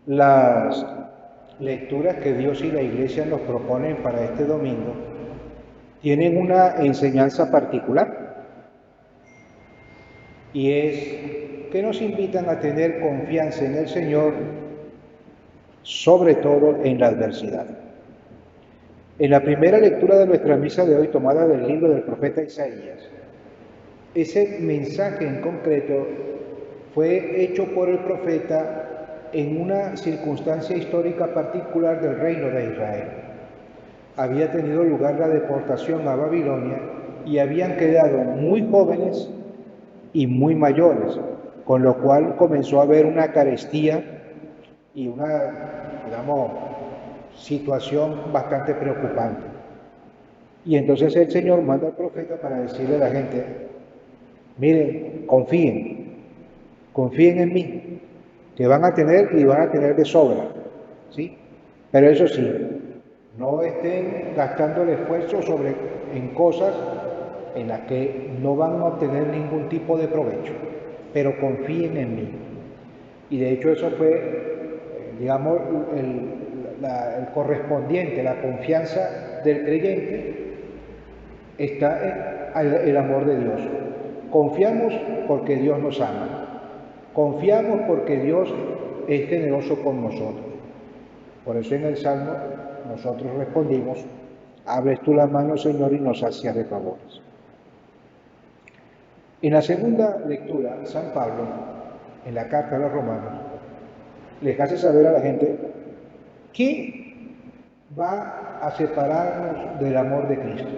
Las lecturas que Dios y la Iglesia nos proponen para este domingo tienen una enseñanza particular y es que nos invitan a tener confianza en el Señor, sobre todo en la adversidad. En la primera lectura de nuestra misa de hoy, tomada del libro del profeta Isaías, ese mensaje en concreto fue hecho por el profeta en una circunstancia histórica particular del reino de Israel. Había tenido lugar la deportación a Babilonia y habían quedado muy jóvenes y muy mayores, con lo cual comenzó a haber una carestía y una, digamos, situación bastante preocupante. Y entonces el Señor manda al profeta para decirle a la gente: miren, confíen en mí, que van a tener y van a tener de sobra, ¿sí? Pero eso sí, no estén gastando el esfuerzo en cosas en las que no van a obtener ningún tipo de provecho, pero confíen en mí. Y de hecho eso fue, digamos, el correspondiente, la confianza del creyente está en el amor de Dios. Confiamos porque Dios nos ama. Confiamos porque Dios es generoso con nosotros. Por eso en el Salmo nosotros respondimos: abres tú la mano, Señor, y nos sacias de favores. En la segunda lectura, San Pablo, en la carta a los romanos, les hace saber a la gente qué va a separarnos del amor de Cristo.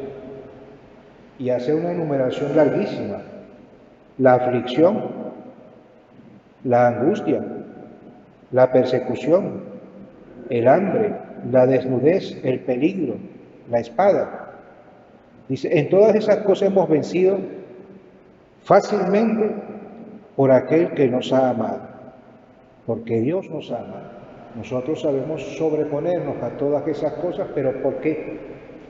Y hace una enumeración larguísima: la aflicción, la angustia, la persecución, el hambre, la desnudez, el peligro, la espada. Dice, en todas esas cosas hemos vencido fácilmente por aquel que nos ha amado. Porque Dios nos ama. Nosotros sabemos sobreponernos a todas esas cosas, pero ¿por qué?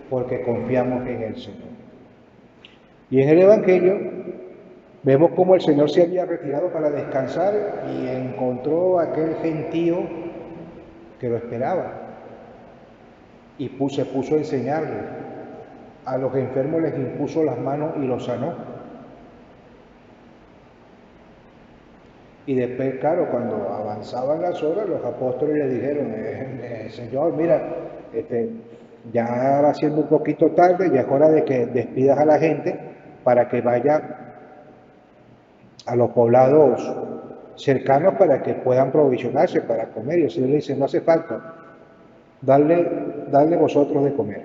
Porque confiamos en el Señor. Y en el Evangelio vemos cómo el Señor se había retirado para descansar y encontró a aquel gentío que lo esperaba y se puso a enseñarle. A los enfermos les impuso las manos y los sanó. Y después, claro, cuando avanzaban las horas, los apóstoles le dijeron: Señor, mira, ya va siendo un poquito tarde, ya es hora de que despidas a la gente para que vaya a los poblados cercanos para que puedan provisionarse para comer. Y el Señor le dice: no hace falta, darle vosotros de comer.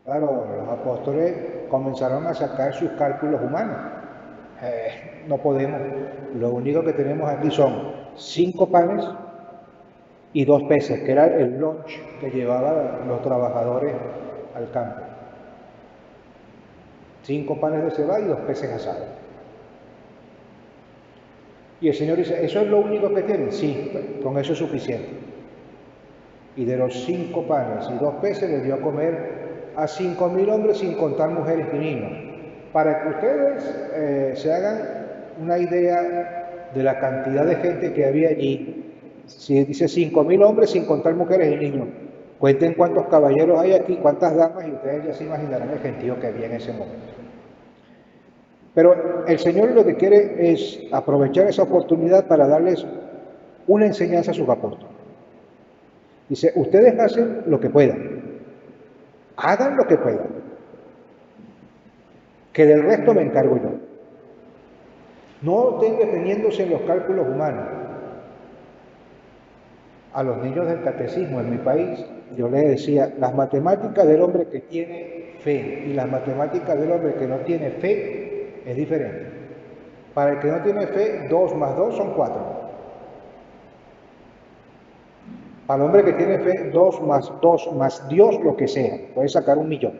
Claro, los apóstoles comenzaron a sacar sus cálculos humanos. No podemos, lo único que tenemos aquí son 5 panes y 2 peces, que era el lunch que llevaban los trabajadores al campo. 5 panes de cebada y 2 peces asados. Y el Señor dice: ¿eso es lo único que tienen? Sí, con eso es suficiente. Y de los 5 panes y 2 peces les dio a comer a 5.000 hombres, sin contar mujeres y niños. Para que ustedes se hagan una idea de la cantidad de gente que había allí, si dice 5.000 hombres, sin contar mujeres y niños, cuenten cuántos caballeros hay aquí, cuántas damas, y ustedes ya se imaginarán el gentío que había en ese momento. Pero el Señor lo que quiere es aprovechar esa oportunidad para darles una enseñanza a sus apóstoles. Dice: ustedes hacen lo que puedan, hagan lo que puedan, que del resto me encargo yo. No estén deteniéndose en los cálculos humanos. A los niños del catecismo en mi país, yo les decía: las matemáticas del hombre que tiene fe y las matemáticas del hombre que no tiene fe es diferente. Para el que no tiene fe, 2 más 2 son 4. Para el hombre que tiene fe, 2 más 2 más Dios, lo que sea, puede sacar 1.000.000.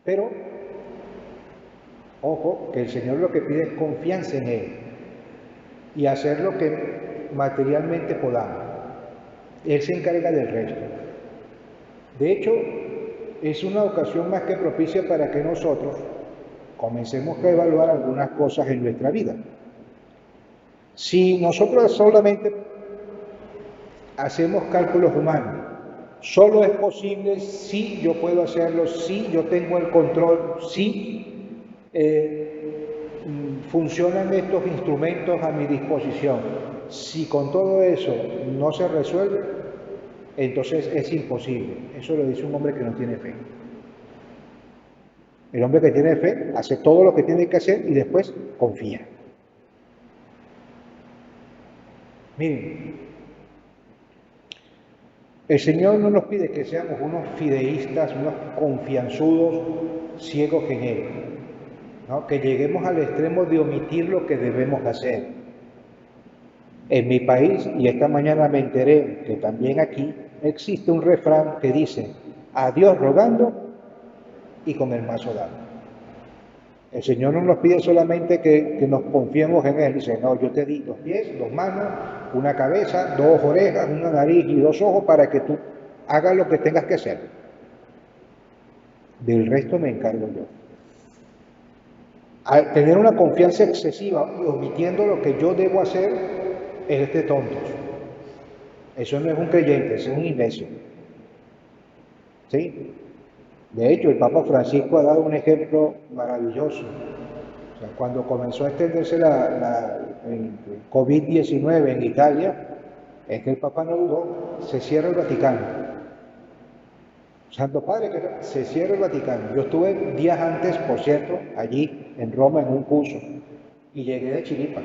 Pero, ojo, que el Señor lo que pide es confianza en Él y hacer lo que materialmente podamos. Él se encarga del resto. De hecho, es una ocasión más que propicia para que nosotros comencemos a evaluar algunas cosas en nuestra vida. Si nosotros solamente hacemos cálculos humanos, solo es posible si yo puedo hacerlo, si yo tengo el control, si funcionan estos instrumentos a mi disposición. Si con todo eso no se resuelve, entonces es imposible. Eso lo dice un hombre que no tiene fe. El hombre que tiene fe hace todo lo que tiene que hacer y después confía. Miren, el Señor no nos pide que seamos unos fideístas, unos confianzudos, ciegos en Él, ¿no? Que lleguemos al extremo de omitir lo que debemos hacer. En mi país, y esta mañana me enteré que también aquí existe un refrán que dice, a Dios rogando y con el mazo dado. El Señor no nos pide solamente que nos confiemos en Él. Dice, no, yo te di 2 pies, 2 manos, una cabeza, 2 orejas, una nariz y 2 ojos para que tú hagas lo que tengas que hacer. Del resto me encargo yo. Al tener una confianza excesiva y omitiendo lo que yo debo hacer, es de tontos. Eso no es un creyente, eso es un imbécil. ¿Sí? De hecho, el Papa Francisco ha dado un ejemplo maravilloso. O sea, cuando comenzó a extenderse el COVID-19 en Italia, es que el Papa no dudó, se cierra el Vaticano. Santo Padre, que se cierra el Vaticano. Yo estuve días antes, por cierto, allí en Roma en un curso y llegué de chiripa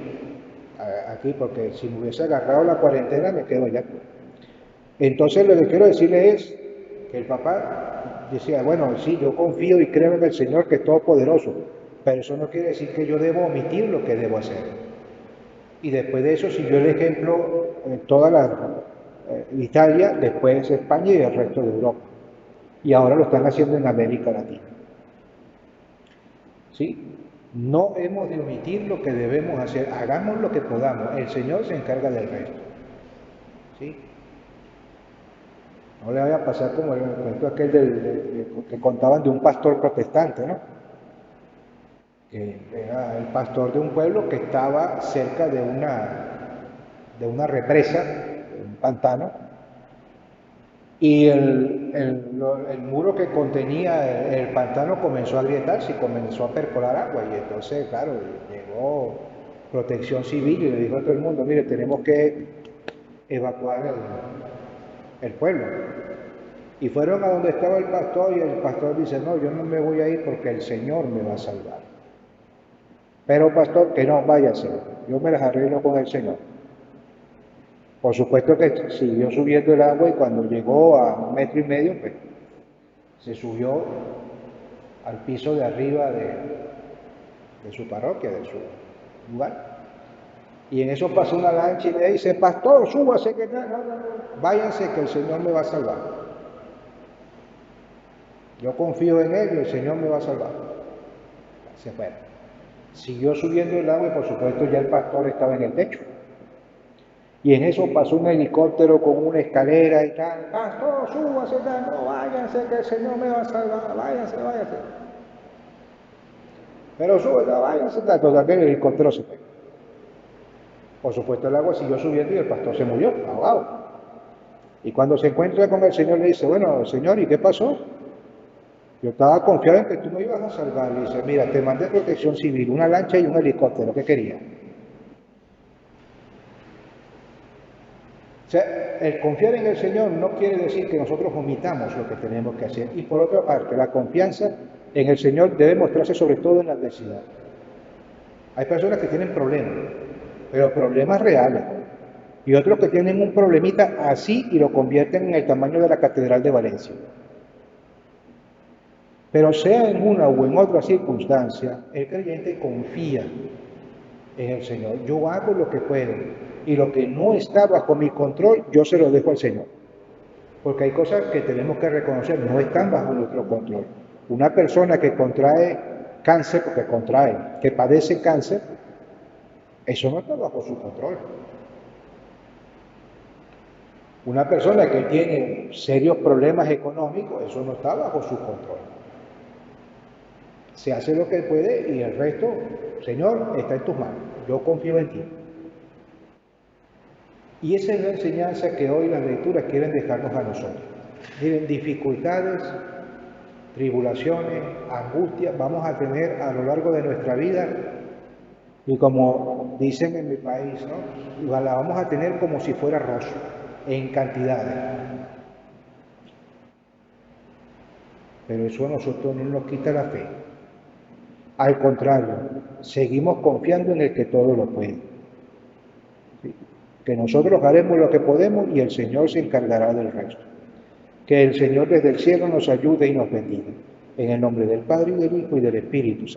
aquí porque si me hubiese agarrado la cuarentena me quedo allá. Entonces lo que quiero decirle es que el Papa decía, bueno, sí, yo confío y creo en el Señor que es todopoderoso, pero eso no quiere decir que yo debo omitir lo que debo hacer. Y después de eso siguió el ejemplo en toda Italia, después España y el resto de Europa. Y ahora lo están haciendo en América Latina. ¿Sí? No hemos de omitir lo que debemos hacer, hagamos lo que podamos, el Señor se encarga del resto. ¿Sí? No le vaya a pasar como el cuento aquel que contaban de un pastor protestante, ¿no? Que era el pastor de un pueblo que estaba cerca de una represa, un pantano, y el muro que contenía el pantano comenzó a agrietarse y comenzó a percolar agua. Y entonces, claro, llegó Protección Civil y le dijo a todo el mundo, mire, tenemos que evacuar el pueblo. Y fueron a donde estaba el pastor y el pastor dice, no, yo no me voy a ir porque el Señor me va a salvar. Pero pastor, que no, váyase, yo me las arreglo con el Señor. Por supuesto que siguió subiendo el agua y cuando llegó a 1,5 metros, pues se subió al piso de arriba de su parroquia, de su lugar. Y en eso pasó una lancha y le dice, pastor, súbase, que no, váyanse que el Señor me va a salvar. Yo confío en Él y el Señor me va a salvar. Se fue. Siguió subiendo el agua y por supuesto ya el pastor estaba en el techo. Y en eso pasó un helicóptero con una escalera y tal. Pastor, súbase, no, váyanse que el Señor me va a salvar, váyanse. Pero súbase, váyanse, total que el helicóptero se fue. Por supuesto el agua siguió subiendo y el pastor se murió, ahogado. Y cuando se encuentra con el Señor le dice, bueno, Señor, ¿y qué pasó? Yo estaba confiado en que tú me ibas a salvar. Le dice, mira, te mandé Protección Civil, una lancha y un helicóptero, ¿qué quería? O sea, el confiar en el Señor no quiere decir que nosotros omitamos lo que tenemos que hacer. Y por otra parte, la confianza en el Señor debe mostrarse sobre todo en la adversidad. Hay personas que tienen problemas, pero problemas reales. Y otros que tienen un problemita así y lo convierten en el tamaño de la Catedral de Valencia. Pero sea en una o en otra circunstancia, el creyente confía en el Señor. Yo hago lo que puedo y lo que no está bajo mi control, yo se lo dejo al Señor. Porque hay cosas que tenemos que reconocer, no están bajo nuestro control. Una persona que contrae cáncer, que padece cáncer, eso no está bajo su control. Una persona que tiene serios problemas económicos, eso no está bajo su control. Se hace lo que puede y el resto, Señor, está en tus manos. Yo confío en ti. Y esa es la enseñanza que hoy las lecturas quieren dejarnos a nosotros. Miren, dificultades, tribulaciones, angustias vamos a tener a lo largo de nuestra vida, y como dicen en mi país, ¿no? La vamos a tener como si fuera arroz, en cantidades. Pero eso a nosotros no nos quita la fe. Al contrario, seguimos confiando en el que todo lo puede. ¿Sí? Que nosotros haremos lo que podemos y el Señor se encargará del resto. Que el Señor desde el cielo nos ayude y nos bendiga. En el nombre del Padre, y del Hijo, y del Espíritu Santo.